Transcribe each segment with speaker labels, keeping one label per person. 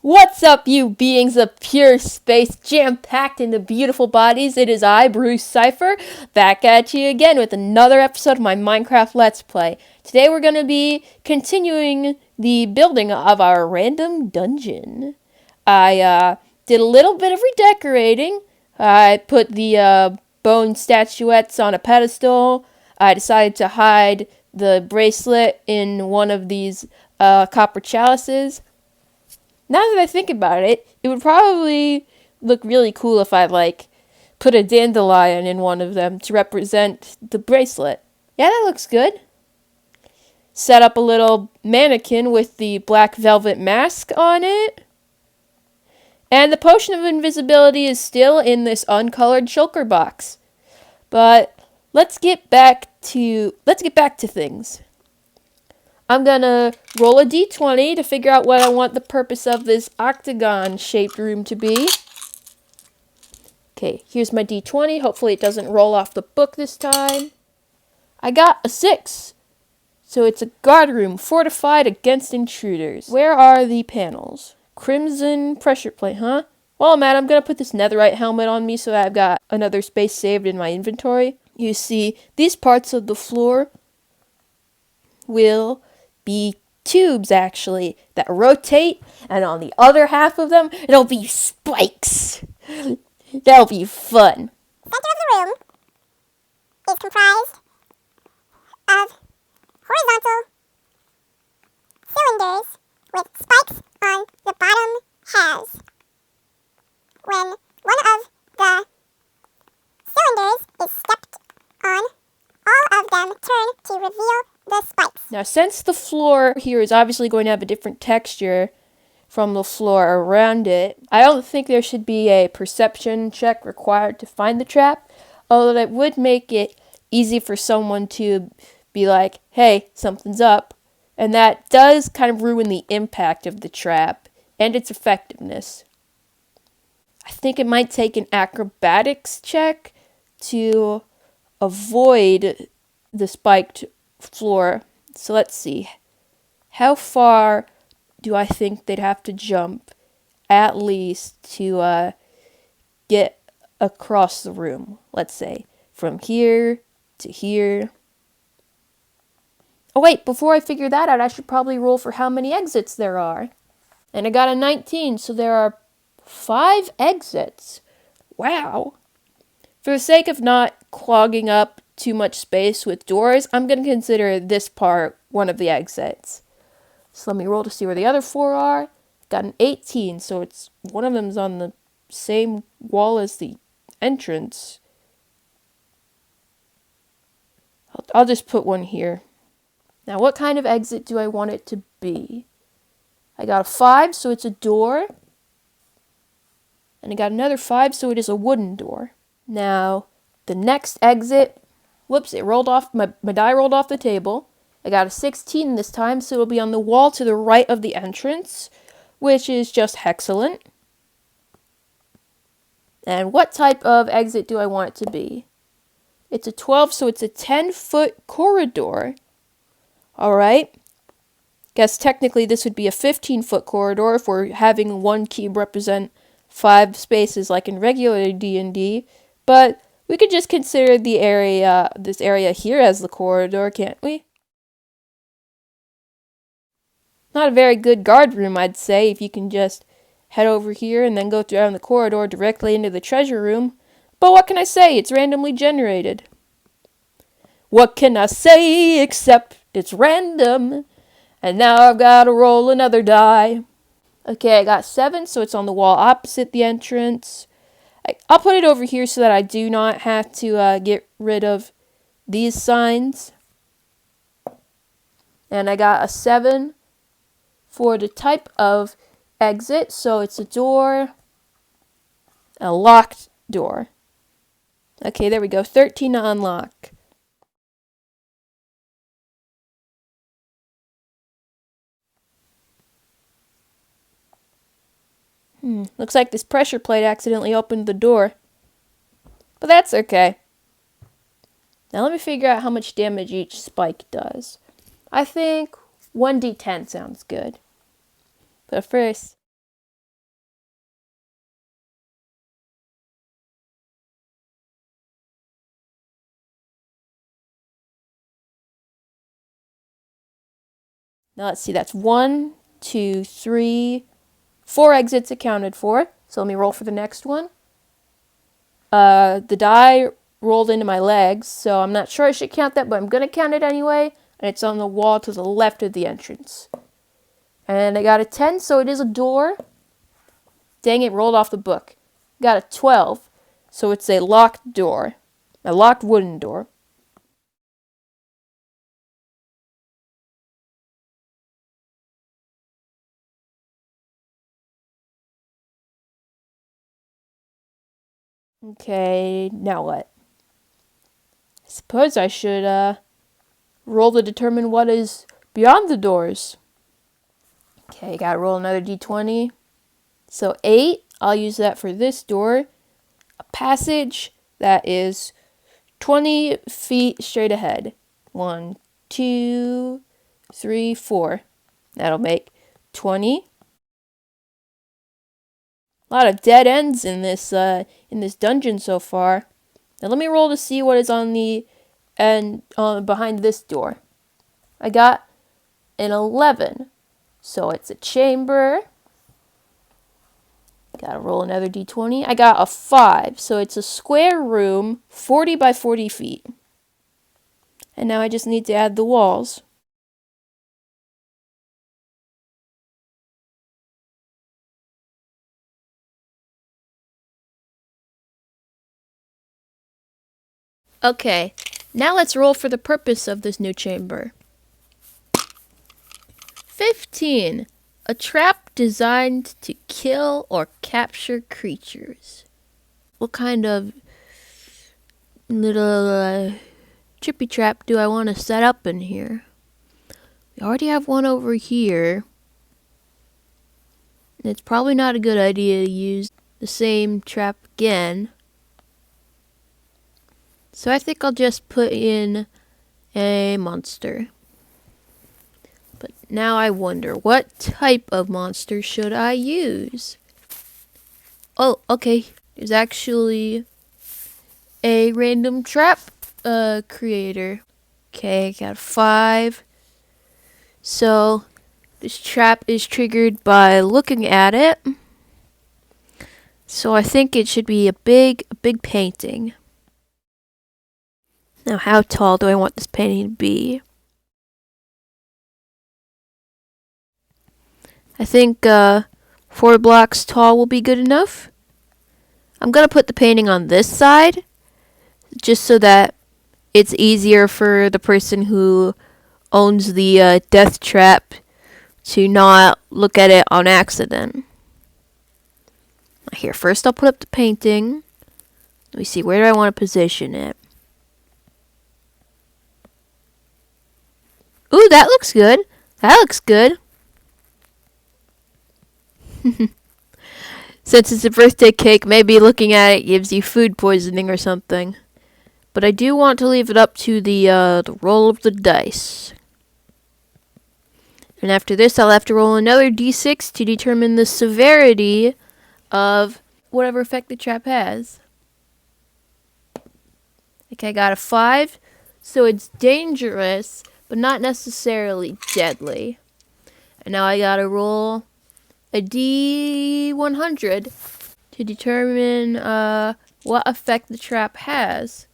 Speaker 1: What's up, you beings of pure space, jam-packed into beautiful bodies? It is I, Cipher, back at you again with another episode of my Minecraft Let's Play. Today we're going to be continuing the building of our random dungeon. I did a little bit of redecorating. I put the bone statuettes on a pedestal. I decided to hide the bracelet in one of these copper chalices. Now that I think about it, it would probably look really cool if I, put a dandelion in one of them to represent the bracelet. Yeah, that looks good. Set up a little mannequin with the black velvet mask on it. And the potion of invisibility is still in this uncolored shulker box. But let's get back to things. I'm gonna roll a d20 to figure out what I want the purpose of this octagon-shaped room to be. Okay, here's my d20. Hopefully it doesn't roll off the book this time. I got a 6. So it's a guard room, fortified against intruders. Where are the panels? Crimson pressure plate, huh? Well, man, I'm gonna put this netherite helmet on me so that I've got another space saved in my inventory. You see, these parts of the floor will be tubes, actually, that rotate, and on the other half of them, it'll be spikes. That'll be fun.
Speaker 2: The center of the room is comprised of horizontal cylinders with spikes on the bottom halves. When one of the cylinders is stepped on, all of them turn to reveal the spikes.
Speaker 1: Now, since the floor here is obviously going to have a different texture from the floor around it, I don't think there should be a perception check required to find the trap, although that would make it easy for someone to be like, hey, something's up, and that does kind of ruin the impact of the trap and its effectiveness. I think it might take an acrobatics check to avoid the spiked floor. So let's see. How far do I think they'd have to jump at least to get across the room? Let's say from here to here. Oh wait, before I figure that out, I should probably roll for how many exits there are. And I got a 19, so there are 5 exits. Wow. For the sake of not clogging up too much space with doors, I'm going to consider this part one of the exits. So let me roll to see where the other 4 are. Got an 18, so it's one of them's on the same wall as the entrance. I'll just put one here. Now, what kind of exit do I want it to be? I got a 5, so it's a door. And I got another 5, so it is a wooden door. Now, the next exit, whoops, it rolled off, my die rolled off the table. I got a 16 this time, so it'll be on the wall to the right of the entrance, which is just excellent. And what type of exit do I want it to be? It's a 12, so it's a 10-foot corridor. Alright. Guess technically this would be a 15-foot corridor if we're having one cube represent 5 spaces like in regular D&D, but we could just consider this area here as the corridor, can't we? Not a very good guard room, I'd say, if you can just head over here and then go down the corridor directly into the treasure room. But what can I say? It's randomly generated. What can I say except it's random? And now I've got to roll another die. Okay, I got 7, so it's on the wall opposite the entrance. I'll put it over here so that I do not have to get rid of these signs. And I got a 7 for the type of exit, so it's a door, a locked door. Okay, there we go, 13 to unlock. Looks like this pressure plate accidentally opened the door. But that's okay. Now let me figure out how much damage each spike does. I think 1d10 sounds good. But first, Now let's see, that's 1, 2, 3, 4 exits accounted for. So let me roll for the next one. The die rolled into my legs, so I'm not sure I should count that, but I'm going to count it anyway. And it's on the wall to the left of the entrance. And I got a 10, so it is a door. Dang, it rolled off the book. Got a 12, so it's a locked door. A locked wooden door. Okay, now what? I suppose I should roll to determine what is beyond the doors. Okay, gotta roll another d20. So 8, I'll use that for this door. A passage that is 20 feet straight ahead. 1, 2, 3, 4. That'll make 20. A lot of dead ends in this dungeon so far. Now let me roll to see what is on the end behind this door. I got an 11, so it's a chamber. Gotta roll another d20. I got a 5, so it's a square room, 40 by 40 feet. And now I just need to add the walls. Okay, now let's roll for the purpose of this new chamber. 15. A trap designed to kill or capture creatures. What kind of little trippy trap do I want to set up in here? We already have one over here. It's probably not a good idea to use the same trap again. So I think I'll just put in a monster. But now I wonder, what type of monster should I use? Oh, okay. There's actually a random trap creator. Okay, I got a 5. So this trap is triggered by looking at it. So I think it should be a big painting. Now how tall do I want this painting to be? I think 4 blocks tall will be good enough. I'm going to put the painting on this side, just so that it's easier for the person who owns the death trap to not look at it on accident. Here, first I'll put up the painting. Let me see, where do I want to position it? Ooh, that looks good. That looks good. Since it's a birthday cake, maybe looking at it gives you food poisoning or something. But I do want to leave it up to the roll of the dice. And after this, I'll have to roll another d6 to determine the severity of whatever effect the trap has. Okay, I got a 5, so it's dangerous, but not necessarily deadly. And now I gotta roll a D100 to determine what effect the trap has.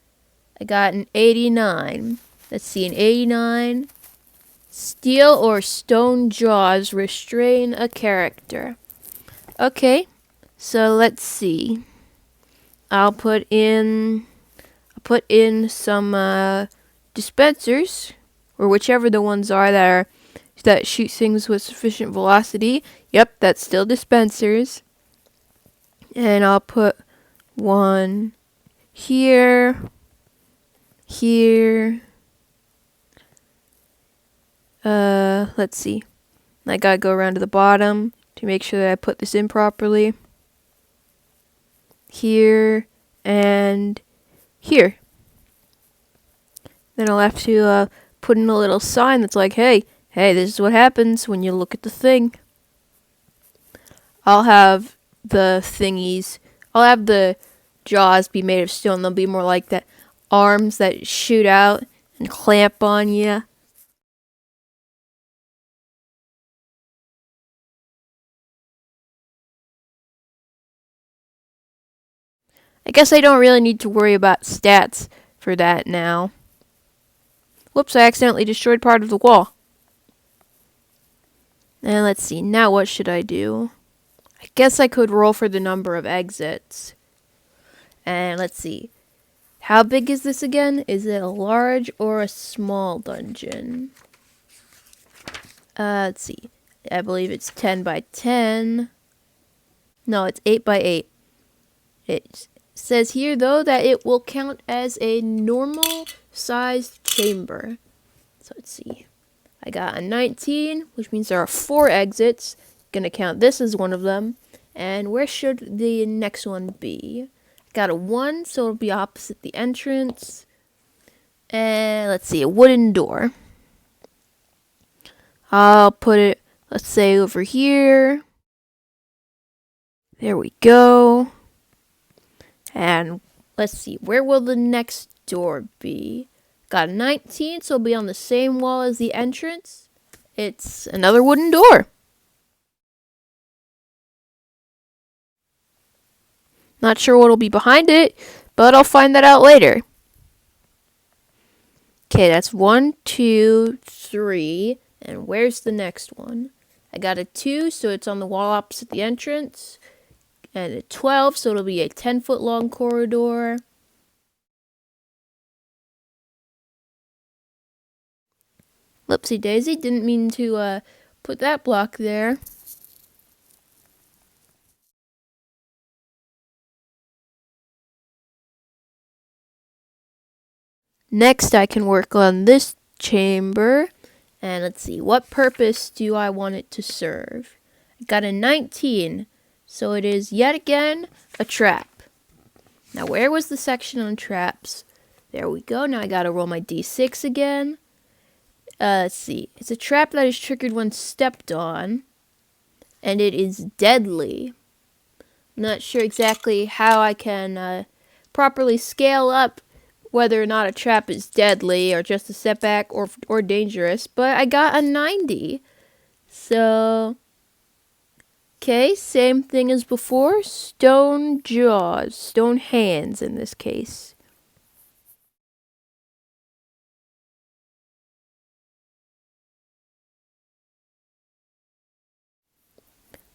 Speaker 1: I got an 89. Let's see, an 89. Steel or stone jaws restrain a character. Okay, so let's see. I'll put in some dispensers, or whichever the ones are that shoot things with sufficient velocity. Yep, that's still dispensers. And I'll put one here, here. Let's see. I gotta go around to the bottom to make sure that I put this in properly. Here and here. Then I'll have to put in a little sign that's like, hey, this is what happens when you look at the thing. I'll have the jaws be made of stone. They'll be more like that arms that shoot out and clamp on you. I guess I don't really need to worry about stats for that now. Whoops, I accidentally destroyed part of the wall. And let's see, now what should I do? I guess I could roll for the number of exits. And let's see. How big is this again? Is it a large or a small dungeon? Let's see. I believe it's 10 by 10. No, it's 8 by 8. It says here, though, that it will count as a normal sized chamber. So let's see. I got a 19, which means there are 4 exits. Gonna count this as one of them. And where should the next one be? Got a 1, so it'll be opposite the entrance. And let's see, a wooden door. I'll put it, let's say, over here. There we go. And let's see, where will the next door be? Got a 19, so it'll be on the same wall as the entrance. It's another wooden door. Not sure what'll be behind it, but I'll find that out later. Okay, that's 1, 2, 3. And where's the next one? I got a 2, so it's on the wall opposite the entrance. And a 12, so it'll be a 10-foot long corridor. Whoopsie daisy, didn't mean to put that block there. Next, I can work on this chamber. And let's see, what purpose do I want it to serve? I got a 19, so it is yet again a trap. Now, where was the section on traps? There we go. Now I gotta roll my d6 again. Let's see. It's a trap that is triggered when stepped on, and it is deadly. I'm not sure exactly how I can properly scale up whether or not a trap is deadly or just a setback or dangerous, but I got a 90. So, okay, same thing as before. Stone jaws, stone hands in this case.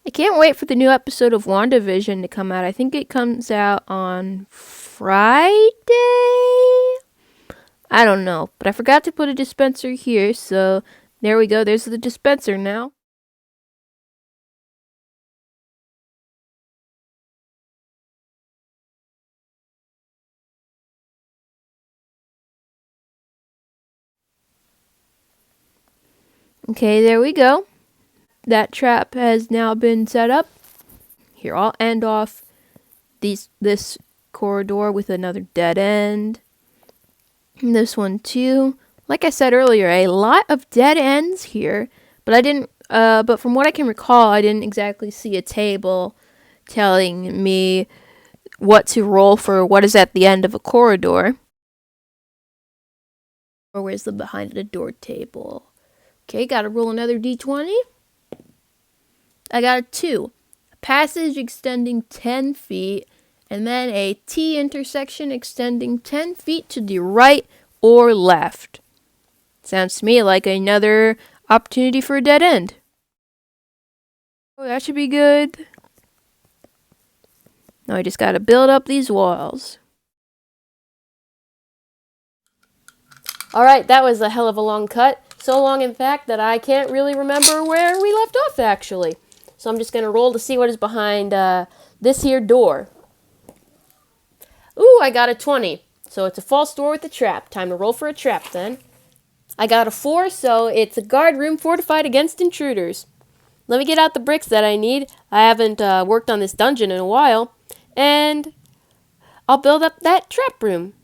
Speaker 1: I can't wait for the new episode of WandaVision to come out. I think it comes out on Friday? I don't know, but I forgot to put a dispenser here, so there we go. There's the dispenser now. Okay, there we go. That trap has now been set up. Here, I'll end off this corridor with another dead end. And this one too. Like I said earlier, a lot of dead ends here, but I didn't. But from what I can recall, I didn't exactly see a table telling me what to roll for what is at the end of a corridor. Or where's the behind the door table? Okay, gotta roll another d20. I got a 2. A passage extending 10 feet, and then a T intersection extending 10 feet to the right or left. Sounds to me like another opportunity for a dead end. Oh, that should be good. Now I just gotta build up these walls. Alright, that was a hell of a long cut. So long, in fact, that I can't really remember where we left off, actually. So I'm just going to roll to see what is behind this here door. Ooh, I got a 20. So it's a false door with a trap. Time to roll for a trap, then. I got a 4, so it's a guard room fortified against intruders. Let me get out the bricks that I need. I haven't worked on this dungeon in a while. And I'll build up that trap room.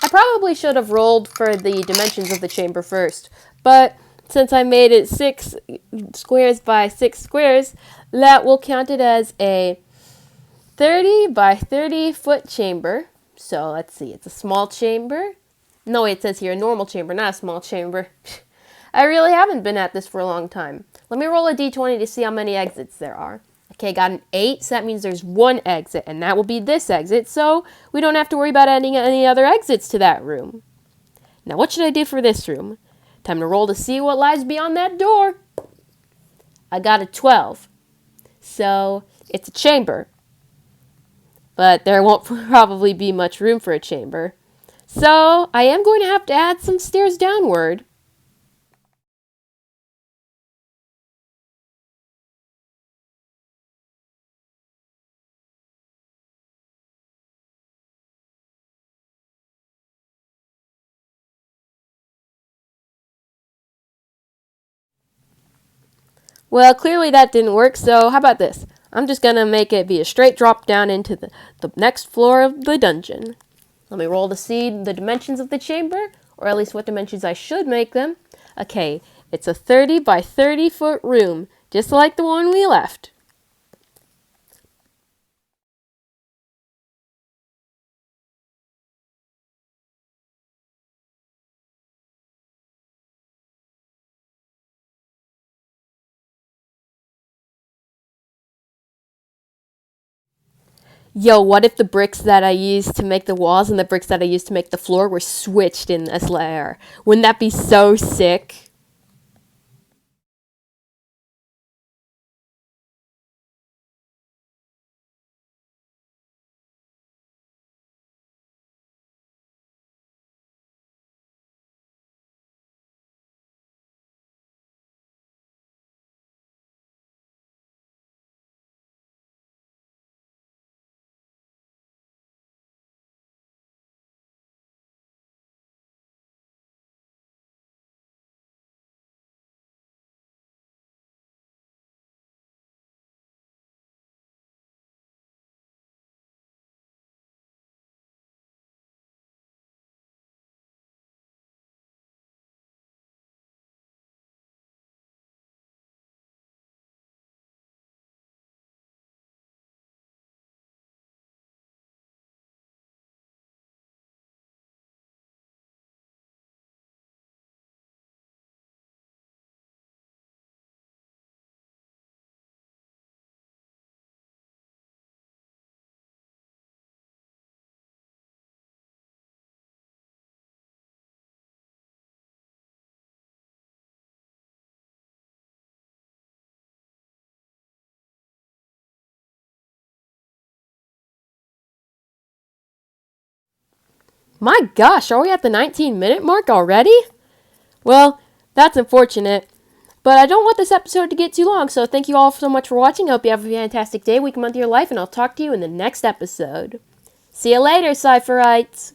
Speaker 1: I probably should have rolled for the dimensions of the chamber first, but since I made it 6 squares by 6 squares, that will count it as a 30 by 30 foot chamber. So let's see, it's a small chamber. No, it says here a normal chamber, not a small chamber. I really haven't been at this for a long time. Let me roll a d20 to see how many exits there are. Okay, got an 8, so that means there's 1 exit, and that will be this exit, so we don't have to worry about adding any other exits to that room. Now, what should I do for this room? Time to roll to see what lies beyond that door. I got a 12, so it's a chamber, but there won't probably be much room for a chamber. So, I am going to have to add some stairs downward. Well, clearly that didn't work, so how about this? I'm just going to make it be a straight drop down into the next floor of the dungeon. Let me roll to see the dimensions of the chamber, or at least what dimensions I should make them. Okay, it's a 30 by 30 foot room, just like the one we left. Yo, what if the bricks that I used to make the walls and the bricks that I used to make the floor were switched in this layer? Wouldn't that be so sick? My gosh, are we at the 19-minute mark already? Well, that's unfortunate. But I don't want this episode to get too long, so thank you all so much for watching. I hope you have a fantastic day, week, month of your life, and I'll talk to you in the next episode. See you later, Cipherites!